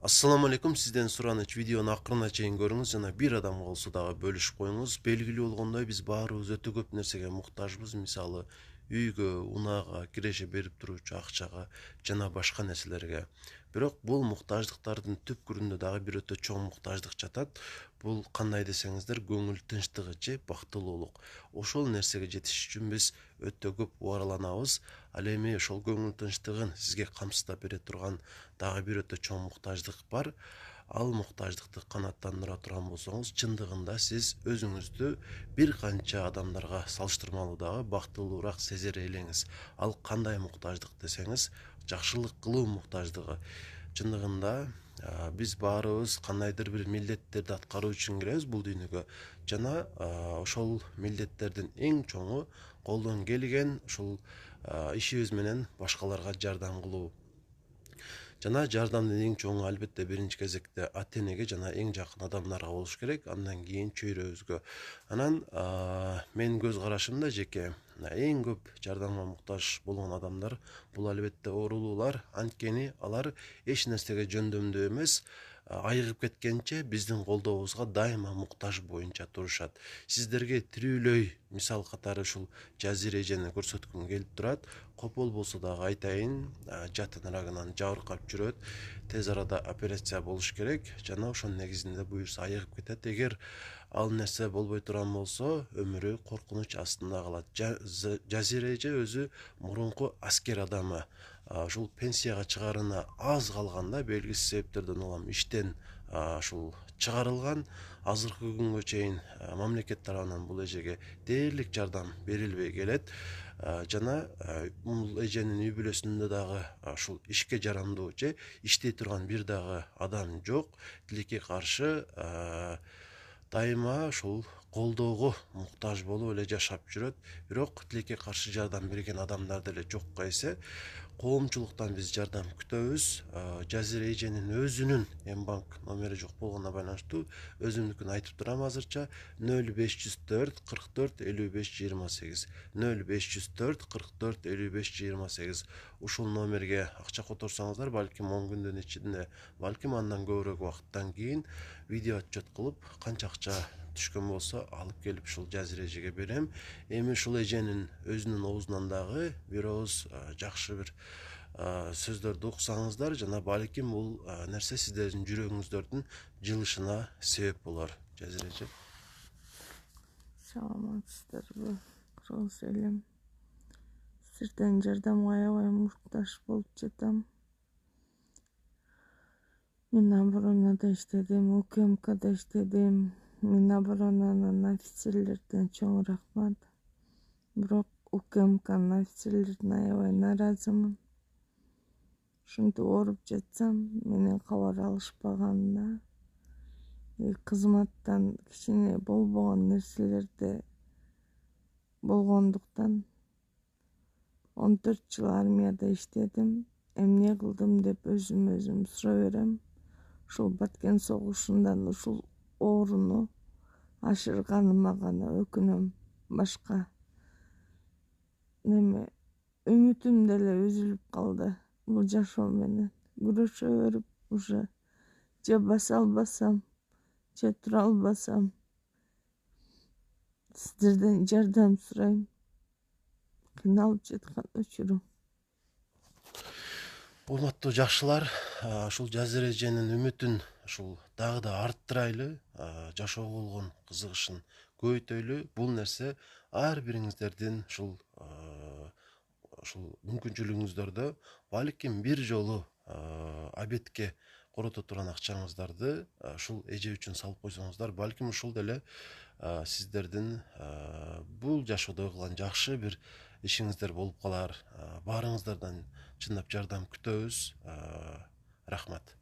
Assalamu алейкум, сизден сураныч видеону акырына чейин көрүңүз жана бир адам болсо дагы бөлүшүп коюңуз. Белгилүү болгондой, биз баарыбыз өтө көп нерсеге муктажбыз. Мисалы, үйгө, унаага, киреше берип туруучу акчага жана башка нерселерге. Бирок бул муктаждыктардын түпкүрүндө дагы бир өтө чоң муктаждык жатат. Бул кандай десеңиздер, көңүл тынчтыгы, бактылуулук. Ошол нерсеге жетиш үчүн биз өтө көп убараланабыз. Ал эми ошол көңүл тынчтыгын сизге камсыздап бере турган дагы бир өтө чоң муктаждык бар. Ал муктаждыкты канааттандыра турган болсоңуз, чындыгында сиз өзүңүздү бир канча адамдарга салыштырмалуу дагы бактылуураак сезер элеңиз. Ал кандай муктаждык десеңиз, жакшылык кылуу муктаждыгы. Чындыгында биз баарыбыз кандайдыр бир милдеттерди аткаруу үчүн келебиз бул дүйнөгө жана ошол милдеттердин эң чоңу колдон келген ушул ишибиз менен башкаларга жардам кылуу. Жана жардамдын эң чоңу албетте биринчи кезекте ата энеге жана эң жакын адамдарга болуш керек, андан кийин чөйрөбүзгө. Анан менин көз карашымда жеке эң көп жардамга муктаж болгон адамдар бул албетте оорулуулар, анткени алар эч нерсеге жөндөмдүү эмес, айыгып кеткенче биздин колдообузга дайыма муктаж боюнча турушат. Сиздерге тирүүлөй мисал катары ушул Жазира эжени көрсөткүм келип турат. Копол болсо дагы айтайын, жатын рагынан жабыркап жүрөт. Тез арада операция болуш керек жана ошонун негизинде буюрса айыгып кетет. Эгер ал нерсе болбой турган болсо, өмүрү коркунуч астында калат. Жазира эже өзү мурунку аскер адамы. Ушул пенсияга чыгарына аз калганда белгисиз себептерден улам иштен ушул чыгарылган. Азыркы күнгө чейин мамлекет тарабынан бул эжеге дээрлик жардам берилбей келет. Жана бул эженин үй бүлөсүндө дагы ушул ишке жарамдуу иштей турган бир дагы адам жок. Тилекке каршы дайыма ушул колдоого муктаж болуп эле жашап жүрөт. Бирок тилекке каршы жардам берген адамдар деле жокко эсе, коомчулуктан биз жардам күтөбүз. Жазира эженин өзүнүн эм банк номери жок болгонуна байланыштуу өзүмдүкүн айтып турам азырча: 0504 44 55 28 0504 44 55 28. Ушул номерге акча которсоңуздар, балким 10 күндүн ичинде, балким андан көбүрөөк убакыттан кийин видео отчет кылып, канча акча түшкөн болсо алып келип ушул Жазира эжеге берем. Эми ушул эженин өзүнүн оозунан дагы бир ооз жакшы бир сөздөрдү уксаңыздар жана балким бул нерсе сиздердин жүрөгүңүздөрдүн жылышына себеп болор. Жазира эже. Саламатсыздарбы, кыргыз элим. Сиздерден жардамга аябай муктаж болуп жатам. Мен оборонада иштедим, УКМКда иштедим. Мен оборонанын офицерлерден чоң рахмат. Бирок УКМКнын офицерлерине аябай нааразымын. Ушинтип ооруп жатсам, менен кабар алышпаганына, кызматтан кичине болбогон нерселерде болгондуктан 14 жыл армияда иштедим. Эмне кылдым деп өзүм сурай берем. Ушул Баткен согушундан ушул ооруну ашырганыма гана өкүнөм. Башка неме үмүтүм деле үзүлүп калды. Бул жашоо менен күрөшө берип уже же баса албасам, же тура албасам, сиздерден жардам сурайм. Кыйналып жаткан өчүрүм. Урматтуу жакшылар, ушул Жазира эженин үмүтүн ушул дагы да арттырайлы, жашоого болгон кызыгышын көбөйтөйлү. Бул нерсе ар бириңиздердин ушул мүмкүнчүлүгүңүздөрдө балким бир жолу обедке корото турган акчаңыздарды ушул эже үчүн салып койсоңуздар, балким ушул деле сиздердин бул жашоодо кылган жакшы бир ишиңиздер болуп калар. Баарыңыздардан чындап жардам күтөбүз. Рахмат.